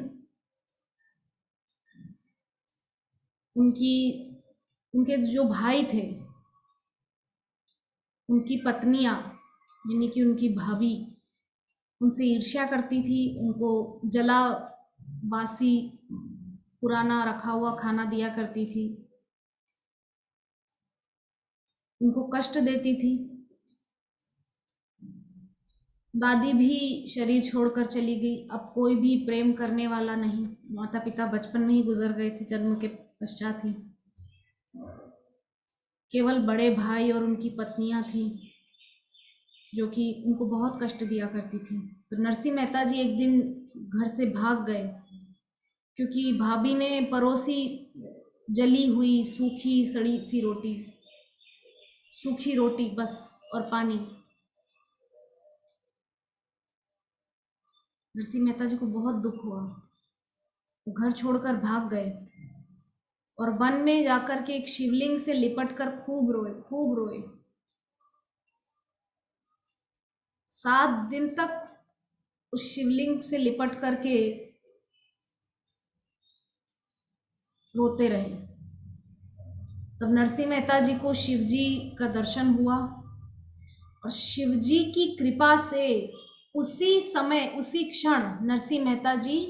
उनके जो भाई थे, उनकी पत्नियां, यानी कि उनकी भाभी, उनसे ईर्ष्या करती थी, उनको जला बासी पुराना रखा हुआ खाना दिया करती थी, उनको कष्ट देती थी। दादी भी शरीर छोड़कर चली गई, अब कोई भी प्रेम करने वाला नहीं, माता पिता बचपन में ही गुजर गए थे, जन्म के पश्चात ही। केवल बड़े भाई और उनकी पत्नियां थी जो कि उनको बहुत कष्ट दिया करती थी। तो नरसिंह मेहता जी एक दिन घर से भाग गए, क्योंकि भाभी ने परोसी जली हुई सूखी सड़ी सी रोटी, सूखी रोटी बस और पानी। नरसिंह मेहता जी को बहुत दुख हुआ, वो घर छोड़कर भाग गए और वन में जाकर के एक शिवलिंग से लिपट कर खूब रोए, खूब रोए। 7 दिन तक उस शिवलिंग से लिपट करके रोते रहे। तब नरसिंह मेहता जी को शिव जी का दर्शन हुआ और शिव जी की कृपा से उसी समय, उसी क्षण नरसिंह मेहता जी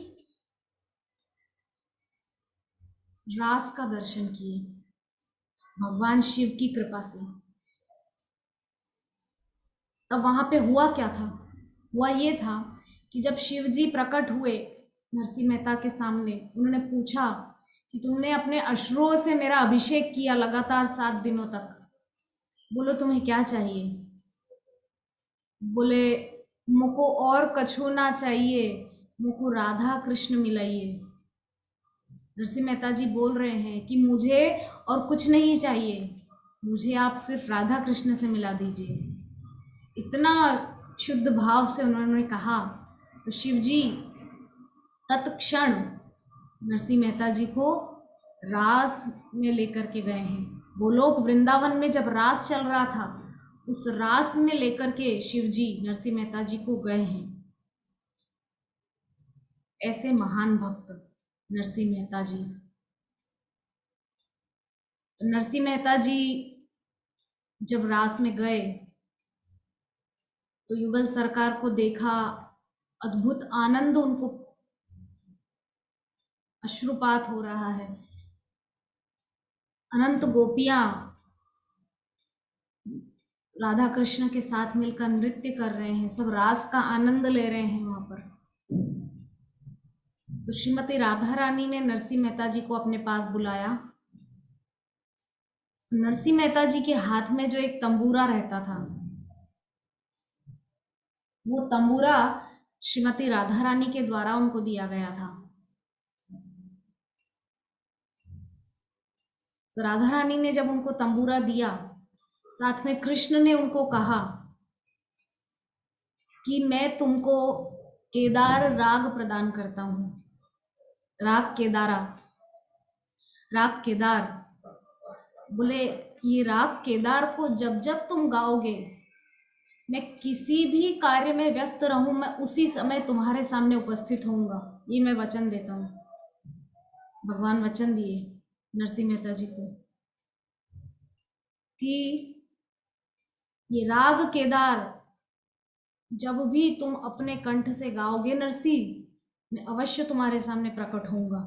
रास का दर्शन किए, भगवान शिव की कृपा से। तब वहां पे हुआ क्या था? हुआ ये था कि जब शिव जी प्रकट हुए नरसिंह मेहता के सामने, उन्होंने पूछा कि तुमने अपने अश्रुओं से मेरा अभिषेक किया लगातार 7 दिनों तक, बोलो तुम्हें क्या चाहिए? बोले, मुको और कछु ना चाहिए, मुको राधा कृष्ण मिलाइए। नरसिंह मेहता जी बोल रहे हैं कि मुझे और कुछ नहीं चाहिए, मुझे आप सिर्फ राधा कृष्ण से मिला दीजिए। इतना शुद्ध भाव से उन्होंने कहा। तो शिव जी तत्क्षण नरसिंह मेहता जी को रास में लेकर के गए हैं। गोलोक वृंदावन में जब रास चल रहा था, उस रास में लेकर के शिव जी नरसिंह मेहता जी को गए हैं। ऐसे महान भक्त नरसिंह मेहता जी। नरसिंह मेहता जी जब रास में गए तो युगल सरकार को देखा, अद्भुत आनंद, उनको अश्रुपात हो रहा है। अनंत गोपियां राधा कृष्ण के साथ मिलकर नृत्य कर रहे हैं, सब रास का आनंद ले रहे हैं वहां पर। तो श्रीमती राधा रानी ने नरसिंह मेहता जी को अपने पास बुलाया। नरसिंह मेहता जी के हाथ में जो एक तंबूरा रहता था, वो तंबूरा श्रीमती राधा रानी के द्वारा उनको दिया गया था। तो राधा रानी ने जब उनको तंबूरा दिया, साथ में कृष्ण ने उनको कहा कि मैं तुमको केदार राग प्रदान करता हूं। राग केदारा, राग केदार, बोले ये राग केदार को जब जब तुम गाओगे, मैं किसी भी कार्य में व्यस्त रहूं, मैं उसी समय तुम्हारे सामने उपस्थित होऊंगा, ये मैं वचन देता हूं। भगवान वचन दिए नरसिंह मेहता जी को कि ये राग केदार जब भी तुम अपने कंठ से गाओगे नरसिंह, मैं अवश्य तुम्हारे सामने प्रकट होऊंगा।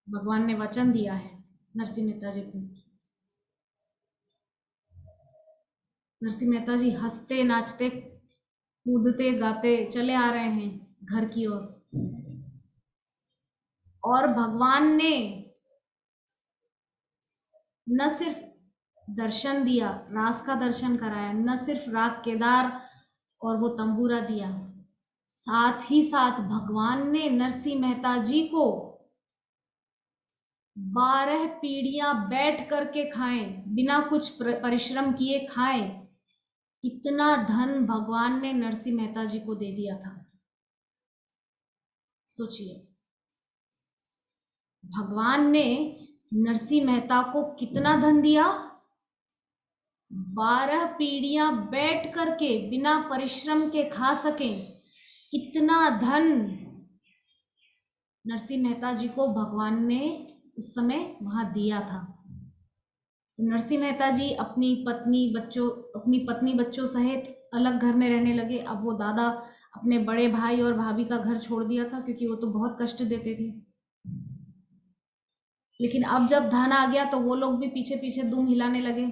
भगवान ने वचन दिया है नरसिंह मेहता जी को। नरसिंह मेहता जी हंसते नाचते कूदते गाते चले आ रहे हैं घर की ओर, और भगवान ने न सिर्फ दर्शन दिया, रास का दर्शन कराया, न सिर्फ राग केदार और वो तंबूरा दिया, साथ ही साथ भगवान ने नरसिंह मेहता जी को 12 पीढ़ियां बैठ करके खाएं, बिना कुछ परिश्रम किए खाएं, इतना धन भगवान ने नरसिंह मेहता जी को दे दिया था। सोचिए, भगवान ने नरसिंह मेहता को कितना धन दिया। 12 पीढ़ियां बैठ करके बिना परिश्रम के खा सकें, इतना धन नरसिंह मेहता जी को भगवान ने उस समय वहां दिया था। नरसिंह मेहता जी अपनी पत्नी बच्चों सहित अलग घर में रहने लगे। अब वो दादा अपने बड़े भाई और भाभी का घर छोड़ दिया था, क्योंकि वो तो बहुत कष्ट देते थे। लेकिन अब जब धन आ गया तो वो लोग भी पीछे पीछे दुम हिलाने लगे,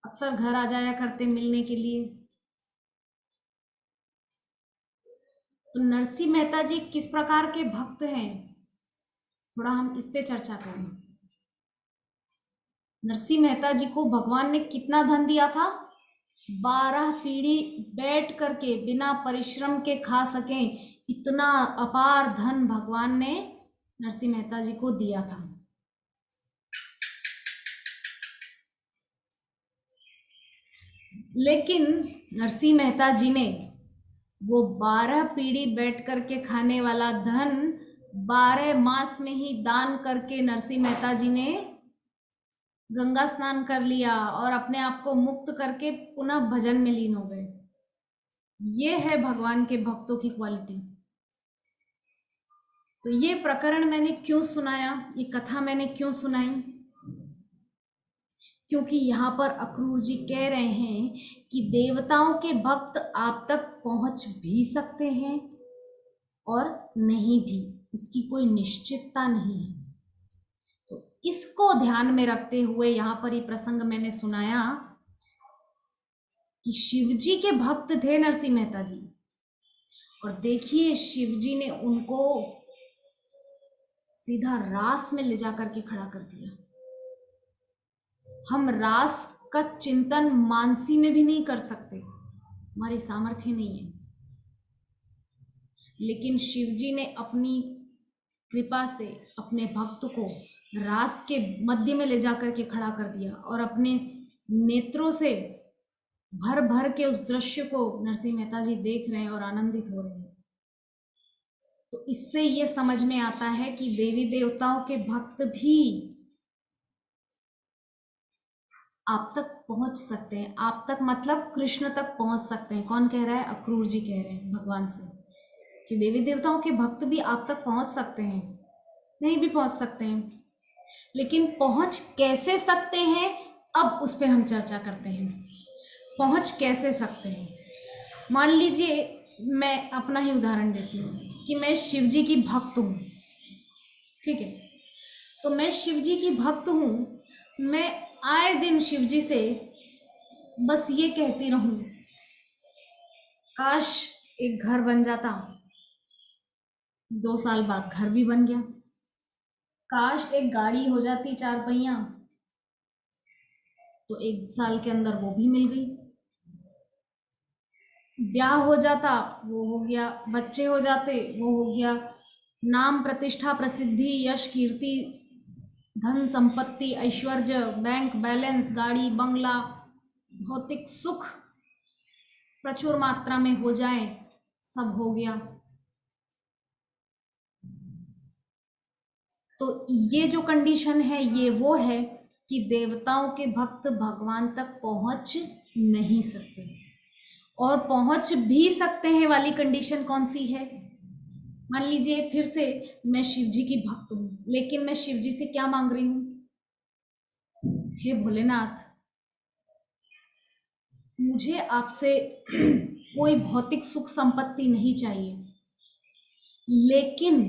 अक्सर घर आ जाया करते मिलने के लिए। तो नरसिंह मेहता जी किस प्रकार के भक्त हैं, थोड़ा हम इस पे चर्चा करें। नरसिंह मेहता जी को भगवान ने कितना धन दिया था। 12 पीढ़ी बैठ करके बिना परिश्रम के खा सकें, इतना अपार धन भगवान ने नरसिंह मेहता जी को दिया था। लेकिन नरसिंह मेहता जी ने वो 12 पीढ़ी बैठ करके खाने वाला धन 12 मास में ही दान करके नरसिंह मेहता जी ने गंगा स्नान कर लिया और अपने आप को मुक्त करके पुनः भजन में लीन हो गए। ये है भगवान के भक्तों की क्वालिटी। तो ये प्रकरण मैंने क्यों सुनाया, ये कथा मैंने क्यों सुनाई, क्योंकि यहाँ पर अक्रूर जी कह रहे हैं कि देवताओं के भक्त आप तक पहुंच भी सकते हैं और नहीं भी, इसकी कोई निश्चितता नहीं है। तो इसको ध्यान में रखते हुए यहाँ पर ये प्रसंग मैंने सुनाया कि शिवजी के भक्त थे नरसिंह मेहता जी, और देखिए शिवजी ने उनको सीधा रास में ले जाकर के खड़ा कर दिया। हम रास का चिंतन मानसी में भी नहीं कर सकते, हमारी सामर्थ्य नहीं है, लेकिन शिवजी ने अपनी कृपा से अपने भक्त को रास के मध्य में ले जाकर के खड़ा कर दिया, और अपने नेत्रों से भर भर के उस दृश्य को नरसिंह मेहता जी देख रहे हैं और आनंदित हो रहे हैं। तो इससे ये समझ में आता है कि देवी देवताओं के भक्त भी आप तक पहुंच सकते हैं। आप तक मतलब कृष्ण तक पहुंच सकते हैं। कौन कह रहा है? अक्रूर जी कह रहे हैं भगवान से कि देवी देवताओं के भक्त भी आप तक पहुंच सकते हैं, नहीं भी पहुंच सकते हैं। लेकिन पहुंच कैसे सकते हैं, अब उस पे हम चर्चा करते हैं। पहुंच कैसे सकते हैं? मान लीजिए मैं अपना ही उदाहरण देती हूँ कि मैं शिव जी की भक्त हूँ, ठीक है। तो मैं शिव जी की भक्त हूँ, मैं आए दिन शिव जी से बस ये कहती रहूं, काश एक घर बन जाता, 2 साल बाद घर भी बन गया। काश एक गाड़ी हो जाती 4 पहिया, तो 1 साल के अंदर वो भी मिल गई। ब्याह हो जाता, वो हो गया। बच्चे हो जाते, वो हो गया। नाम, प्रतिष्ठा, प्रसिद्धि, यश, कीर्ति, धन संपत्ति, ऐश्वर्य, बैंक बैलेंस, गाड़ी बंगला, भौतिक सुख प्रचुर मात्रा में हो जाए, सब हो गया। तो ये जो कंडीशन है, ये वो है कि देवताओं के भक्त भगवान तक पहुंच नहीं सकते। और पहुंच भी सकते हैं वाली कंडीशन कौन सी है? मान लीजिए फिर से मैं शिव जी की भक्त हूं, लेकिन मैं शिव जी से क्या मांग रही हूं? हे भोलेनाथ, मुझे आपसे कोई भौतिक सुख संपत्ति नहीं चाहिए, लेकिन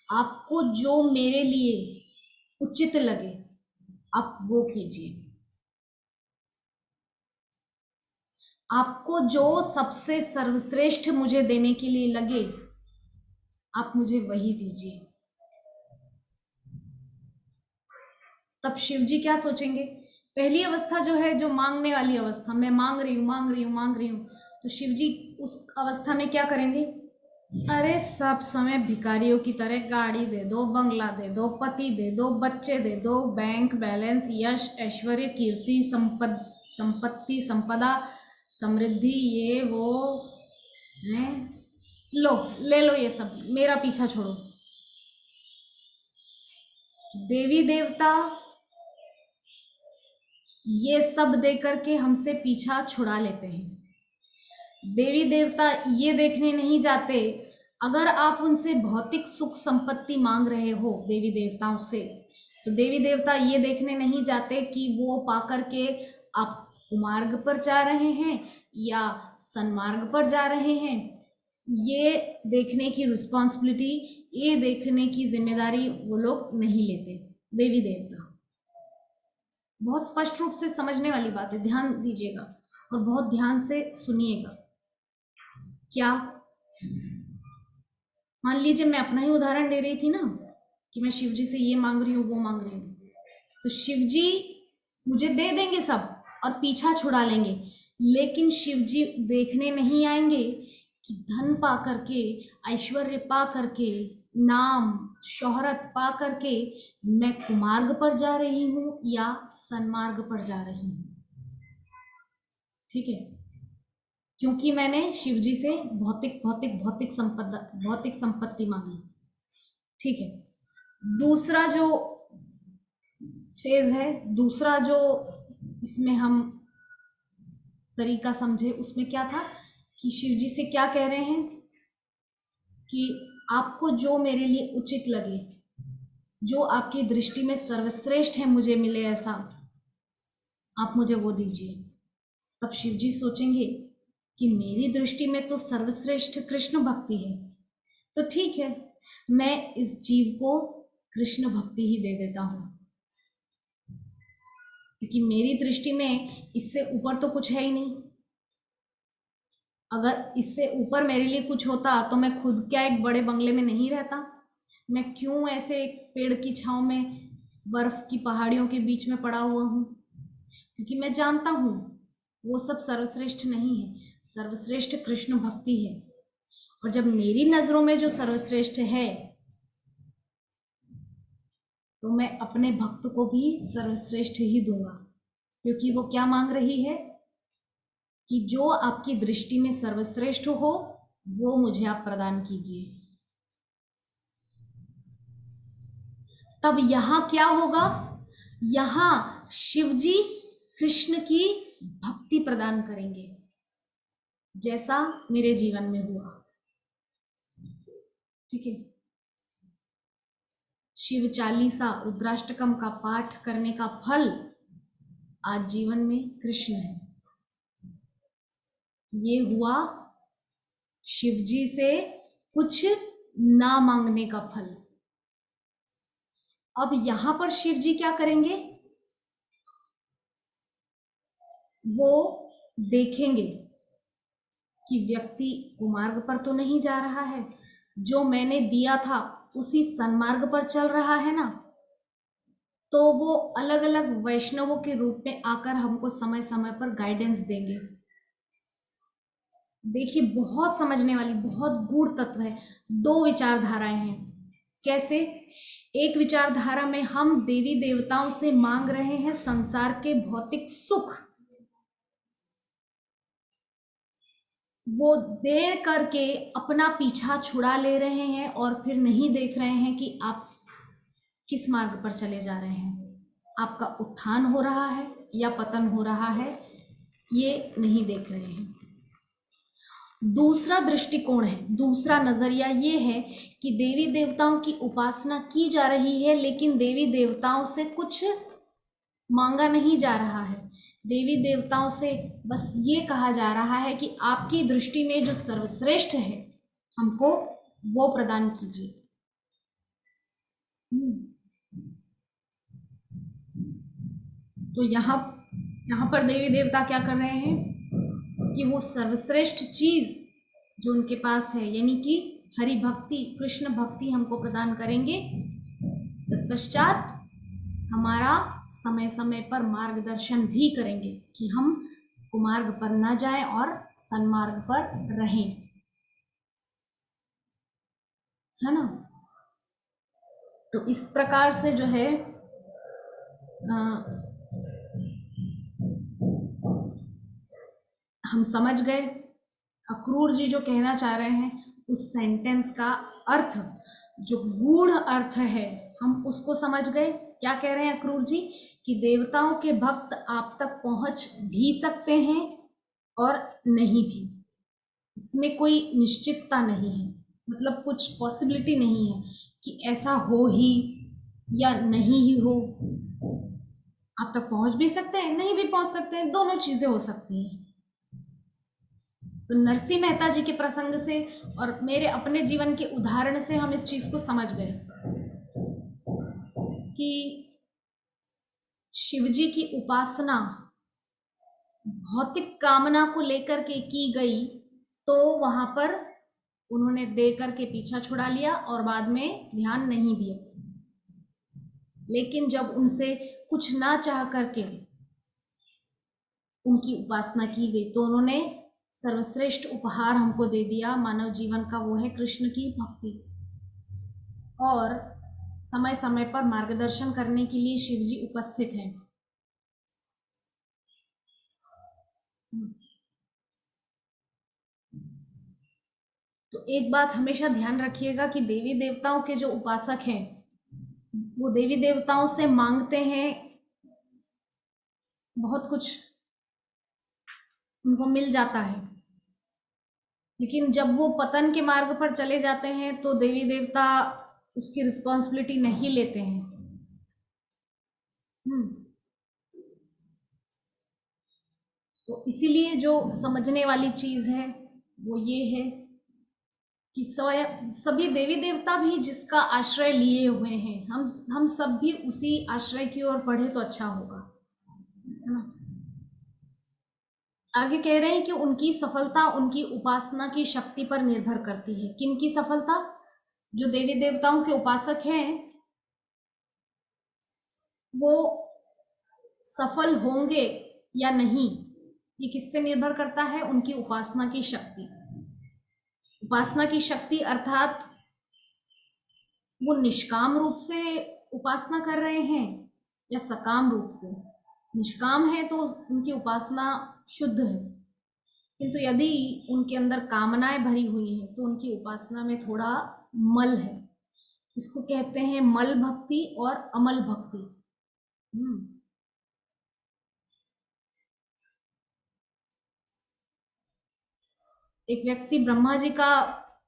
आपको जो मेरे लिए उचित लगे आप वो कीजिए। आपको जो सबसे सर्वश्रेष्ठ मुझे देने के लिए लगे आप मुझे वही दीजिए। तब शिव जी क्या सोचेंगे? पहली अवस्था जो है, जो मांगने वाली अवस्था, मैं मांग रही हूँ मांग रही हूँ मांग रही हूँ, तो शिव जी उस अवस्था में क्या करेंगे? अरे सब समय भिखारियों की तरह गाड़ी दे दो, बंगला दे दो, पति दे दो, बच्चे दे दो, बैंक बैलेंस, यश, ऐश्वर्य, कीर्ति, संपत्ति, संपदा, समृद्धि, ये वो है, लो ले लो, ये सब मेरा पीछा छोड़ो। देवी देवता ये सब दे करके हमसे पीछा छुड़ा लेते हैं। देवी देवता ये देखने नहीं जाते, अगर आप उनसे भौतिक सुख संपत्ति मांग रहे हो देवी देवताओं से, तो देवी देवता ये देखने नहीं जाते कि वो पा करके आप कुमार्ग पर जा रहे हैं या सन्मार्ग पर जा रहे हैं। ये देखने की रिस्पॉन्सिबिलिटी, ये देखने की जिम्मेदारी वो लोग नहीं लेते देवी देवता। बहुत स्पष्ट रूप से समझने वाली बात है, ध्यान दीजिएगा और बहुत ध्यान से सुनिएगा। क्या? मान लीजिए मैं अपना ही उदाहरण दे रही थी ना कि मैं शिव जी से ये मांग रही हूँ वो मांग रही हूँ, तो शिव जी मुझे दे देंगे सब और पीछा छुड़ा लेंगे, लेकिन शिव जी देखने नहीं आएंगे कि धन पा करके, ऐश्वर्य पा करके, नाम शोहरत पा करके मैं कुमार्ग पर जा रही हूँ या सन्मार्ग पर जा रही हूँ। ठीक है, क्योंकि मैंने शिव जी से भौतिक भौतिक भौतिक संपत्ति मांगी। ठीक है, दूसरा जो फेज है, दूसरा जो इसमें हम तरीका समझे, उसमें क्या था कि शिव जी से क्या कह रहे हैं कि आपको जो मेरे लिए उचित लगे, जो आपकी दृष्टि में सर्वश्रेष्ठ है मुझे मिले ऐसा, आप मुझे वो दीजिए। तब शिव जी सोचेंगे कि मेरी दृष्टि में तो सर्वश्रेष्ठ कृष्ण भक्ति है, तो ठीक है, मैं इस जीव को कृष्ण भक्ति ही दे देता हूं, क्योंकि मेरी दृष्टि में इससे ऊपर तो कुछ है ही नहीं। अगर इससे ऊपर मेरे लिए कुछ होता तो मैं खुद क्या एक बड़े बंगले में नहीं रहता? मैं क्यों ऐसे एक पेड़ की छांव में बर्फ की पहाड़ियों के बीच में पड़ा हुआ हूँ? क्योंकि मैं जानता हूँ वो सब सर्वश्रेष्ठ नहीं है, सर्वश्रेष्ठ कृष्ण भक्ति है। और जब मेरी नजरों में जो सर्वश्रेष्ठ है, तो मैं अपने भक्त को भी सर्वश्रेष्ठ ही दूंगा, क्योंकि वो क्या मांग रही है कि जो आपकी दृष्टि में सर्वश्रेष्ठ हो वो मुझे आप प्रदान कीजिए। तब यहां क्या होगा? यहां शिवजी कृष्ण की भक्ति प्रदान करेंगे, जैसा मेरे जीवन में हुआ। ठीक है, शिव चालीसा रुद्राष्टकम का पाठ करने का फल आज जीवन में कृष्ण है। ये हुआ शिव जी से कुछ ना मांगने का फल। अब यहां पर शिव जी क्या करेंगे, वो देखेंगे कि व्यक्ति कुमार्ग पर तो नहीं जा रहा है, जो मैंने दिया था उसी सन्मार्ग पर चल रहा है ना। तो वो अलग अलग वैष्णवों के रूप में आकर हमको समय समय पर गाइडेंस देंगे। देखिए, बहुत समझने वाली, बहुत गूढ़ तत्व है। दो विचारधाराएं हैं। कैसे? एक विचारधारा में हम देवी देवताओं से मांग रहे हैं संसार के भौतिक सुख, वो दे करके अपना पीछा छुड़ा ले रहे हैं और फिर नहीं देख रहे हैं कि आप किस मार्ग पर चले जा रहे हैं, आपका उत्थान हो रहा है या पतन हो रहा है, ये नहीं देख रहे हैं। दूसरा दृष्टिकोण है, दूसरा नजरिया ये है कि देवी देवताओं की उपासना की जा रही है, लेकिन देवी देवताओं से कुछ मांगा नहीं जा रहा है। देवी देवताओं से बस ये कहा जा रहा है कि आपकी दृष्टि में जो सर्वश्रेष्ठ है हमको वो प्रदान कीजिए। तो यहाँ पर देवी देवता क्या कर रहे हैं कि वो सर्वश्रेष्ठ चीज जो उनके पास है, यानी कि हरि भक्ति, कृष्ण भक्ति हमको प्रदान करेंगे। तत्पश्चात हमारा समय समय पर मार्गदर्शन भी करेंगे कि हम कुमार्ग पर न जाएं और सन्मार्ग पर रहें, है ना। तो इस प्रकार से जो है हम समझ गए अक्रूर जी जो कहना चाह रहे हैं, उस सेंटेंस का अर्थ, जो गूढ़ अर्थ है, हम उसको समझ गए। क्या कह रहे हैं अक्रूर जी कि देवताओं के भक्त आप तक पहुंच भी सकते हैं और नहीं भी, इसमें कोई निश्चितता नहीं है, मतलब कुछ पॉसिबिलिटी नहीं है कि ऐसा हो ही या नहीं ही हो। आप तक पहुंच भी सकते हैं, नहीं भी पहुंच सकते हैं, दोनों चीजें हो सकती हैं। तो नरसिंह मेहता जी के प्रसंग से और मेरे अपने जीवन के उदाहरण से हम इस चीज को समझ गए कि शिवजी की उपासना भौतिक कामना को लेकर के की गई, तो वहां पर उन्होंने दे करके पीछा छुड़ा लिया और बाद में ध्यान नहीं दिया। लेकिन जब उनसे कुछ ना चाह करके उनकी उपासना की गई, तो उन्होंने सर्वश्रेष्ठ उपहार हमको दे दिया मानव जीवन का, वो है कृष्ण की भक्ति। और समय समय पर मार्गदर्शन करने के लिए शिव जी उपस्थित हैं। तो एक बात हमेशा ध्यान रखिएगा कि देवी देवताओं के जो उपासक हैं वो देवी देवताओं से मांगते हैं, बहुत कुछ उनको मिल जाता है, लेकिन जब वो पतन के मार्ग पर चले जाते हैं तो देवी देवता उसकी रिस्पॉन्सिबिलिटी नहीं लेते हैं। तो इसीलिए जो समझने वाली चीज है वो ये है कि स्वयं सभी देवी देवता भी जिसका आश्रय लिए हुए हैं, हम सब भी उसी आश्रय की ओर बढ़े तो अच्छा होगा, है ना। आगे कह रहे हैं कि उनकी सफलता उनकी उपासना की शक्ति पर निर्भर करती है। किनकी सफलता? जो देवी देवताओं के उपासक हैं वो सफल होंगे या नहीं, ये किस पे निर्भर करता है? उनकी उपासना की शक्ति। उपासना की शक्ति अर्थात वो निष्काम रूप से उपासना कर रहे हैं या सकाम रूप से। निष्काम है तो उनकी उपासना शुद्ध है, किंतु यदि उनके अंदर कामनाएं भरी हुई हैं तो उनकी उपासना में थोड़ा मल है। इसको कहते हैं मल भक्ति और अमल भक्ति। एक व्यक्ति ब्रह्मा जी का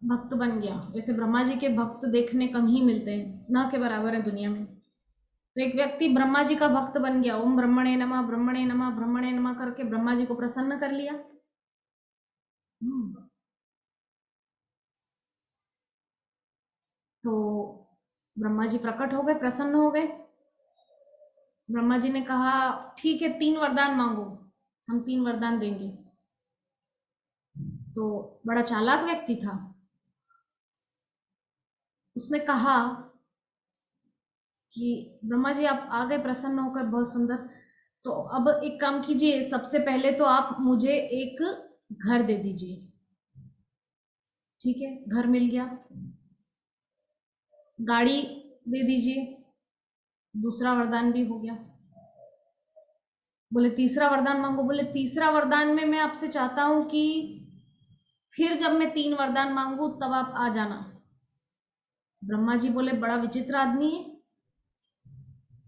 भक्त बन गया। वैसे ब्रह्मा जी के भक्त देखने कम ही मिलते हैं, न के बराबर है दुनिया में। तो एक व्यक्ति ब्रह्मा जी का भक्त बन गया, ओम ब्रह्मणे नमः ब्रह्मणे नमः ब्रह्मणे नमः करके ब्रह्मा जी को प्रसन्न कर लिया। तो ब्रह्मा जी प्रकट हो गए, प्रसन्न हो गए। ब्रह्मा जी ने कहा ठीक है, 3 वरदान मांगो, हम 3 वरदान देंगे। तो बड़ा चालाक व्यक्ति था, उसने कहा कि ब्रह्मा जी आप आ गए प्रसन्न होकर, बहुत सुंदर। तो अब एक काम कीजिए, सबसे पहले तो आप मुझे एक घर दे दीजिए। ठीक है, घर मिल गया। गाड़ी दे दीजिए, दूसरा वरदान भी हो गया। बोले तीसरा वरदान मांगो। बोले तीसरा वरदान में मैं आपसे चाहता हूं कि फिर जब मैं 3 वरदान मांगू तब आप आ जाना। ब्रह्मा जी बोले बड़ा विचित्र आदमी है,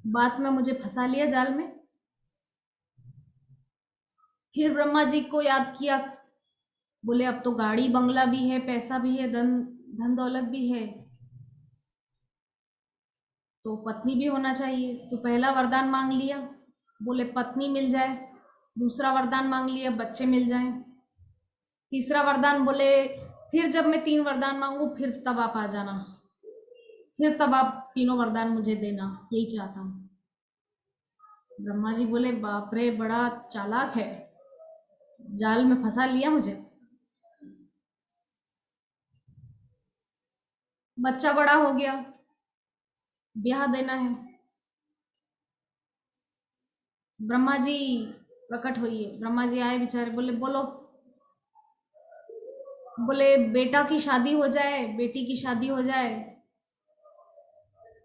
बात में मुझे फंसा लिया जाल में। फिर ब्रह्मा जी को याद किया, बोले अब तो गाड़ी बंगला भी है, पैसा भी है, धन धन दौलत भी है, तो पत्नी भी होना चाहिए। तो पहला वरदान मांग लिया, बोले पत्नी मिल जाए। दूसरा वरदान मांग लिया, बच्चे मिल जाएं। तीसरा वरदान बोले फिर जब मैं 3 वरदान मांगू फिर तब आप आ जाना, फिर तब आप तीनों वरदान मुझे देना, यही चाहता हूँ। ब्रह्मा जी बोले बाप रे, बड़ा चालाक है, जाल में फंसा लिया मुझे। बच्चा बड़ा हो गया, ब्याह देना है। ब्रह्मा जी प्रकट हुई है, ब्रह्मा जी आए बेचारे, बोले बोलो। बोले बेटा की शादी हो जाए, बेटी की शादी हो जाए।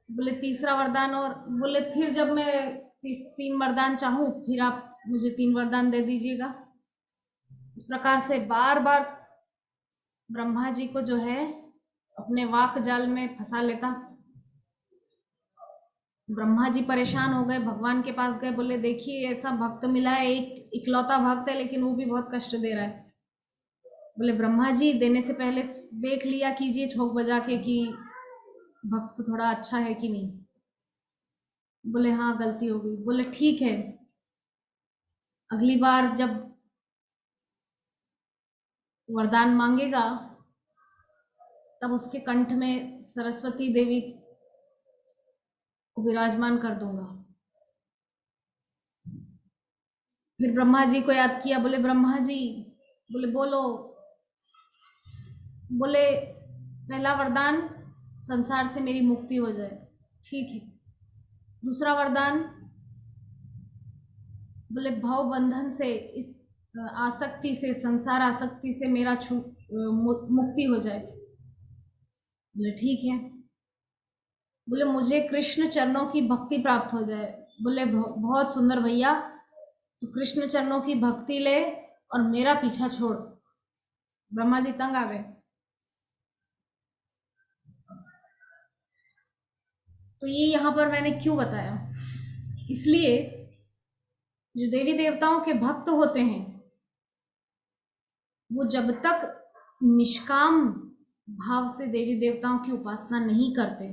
बोले तीसरा वरदान, और बोले फिर जब मैं 3 वरदान चाहूं फिर आप मुझे 3 वरदान दे दीजिएगा। इस प्रकार से बार बार ब्रह्मा जी को जो है अपने वाक जाल में फंसा लेता। ब्रह्मा जी परेशान हो गए, भगवान के पास गए, बोले देखिए ऐसा भक्त मिला है, एक इकलौता भक्त है लेकिन वो भी बहुत कष्ट दे रहा है। बोले ब्रह्मा जी देने से पहले देख लिया कीजिए ठोक बजा के कि भक्त थोड़ा अच्छा है कि नहीं। बोले हाँ गलती हो गई। बोले ठीक है, अगली बार जब वरदान मांगेगा तब उसके कंठ में सरस्वती देवी को विराजमान कर दूंगा। फिर ब्रह्मा जी को याद किया, बोले ब्रह्मा जी, बोले बोलो। बोले पहला वरदान संसार से मेरी मुक्ति हो जाए, ठीक है। दूसरा वरदान, बोले भव बंधन से, इस आसक्ति से, संसार आसक्ति से मेरा मुक्ति हो जाए। बोले ठीक है। बोले मुझे कृष्ण चरणों की भक्ति प्राप्त हो जाए। बोले बहुत सुंदर भैया, तो कृष्ण चरणों की भक्ति ले और मेरा पीछा छोड़। ब्रह्मा जी तंग आ गए। तो ये यहाँ पर मैंने क्यों बताया, इसलिए जो देवी देवताओं के भक्त होते हैं वो जब तक निष्काम भाव से देवी देवताओं की उपासना नहीं करते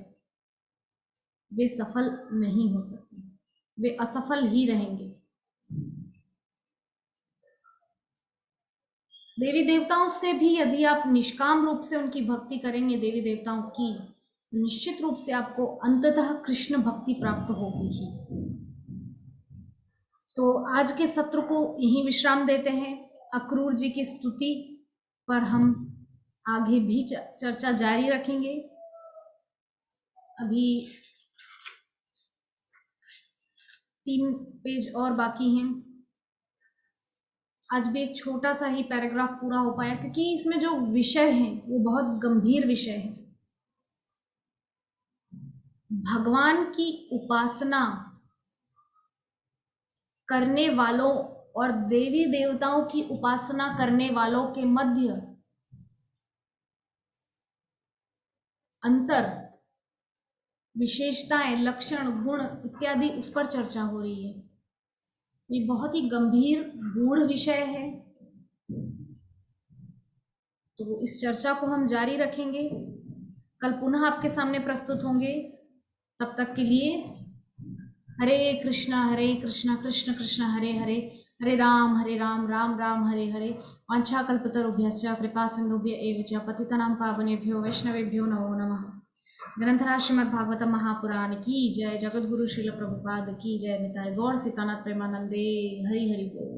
वे सफल नहीं हो सकते, वे असफल ही रहेंगे। देवी देवताओं से भी यदि आप निष्काम रूप से उनकी भक्ति करेंगे देवी देवताओं की, निश्चित रूप से आपको अंततः कृष्ण भक्ति प्राप्त होगी ही। तो आज के सत्र को यहीं विश्राम देते हैं। अक्रूर जी की स्तुति पर हम आगे भी चर्चा जारी रखेंगे। अभी 3 पेज और बाकी हैं। आज भी एक छोटा सा ही पैराग्राफ पूरा हो पाया क्योंकि इसमें जो विषय है वो बहुत गंभीर विषय है। भगवान की उपासना करने वालों और देवी देवताओं की उपासना करने वालों के मध्य अंतर, विशेषताएं, लक्षण, गुण इत्यादि उस पर चर्चा हो रही है। ये बहुत ही गंभीर गूढ़ विषय है। तो इस चर्चा को हम जारी रखेंगे, कल पुनः आपके सामने प्रस्तुत होंगे। तब तक के लिए हरे कृष्ण कृष्ण कृष्ण हरे हरे, हरे राम राम राम हरे हरे। वाञ्छाकल्पतरुभ्यश्च कृपा सिन्धुभ्य एव च पतितानां पावनेभ्यो वैष्णवेभ्यो नमो नमः। ग्रंथराज श्रीमद्भागवतम महापुराण की जय। जगतगुरु श्रील प्रभुपाद की जय। निताय गौर सीतानाथ प्रेमानंदे। हरि हरि बोल।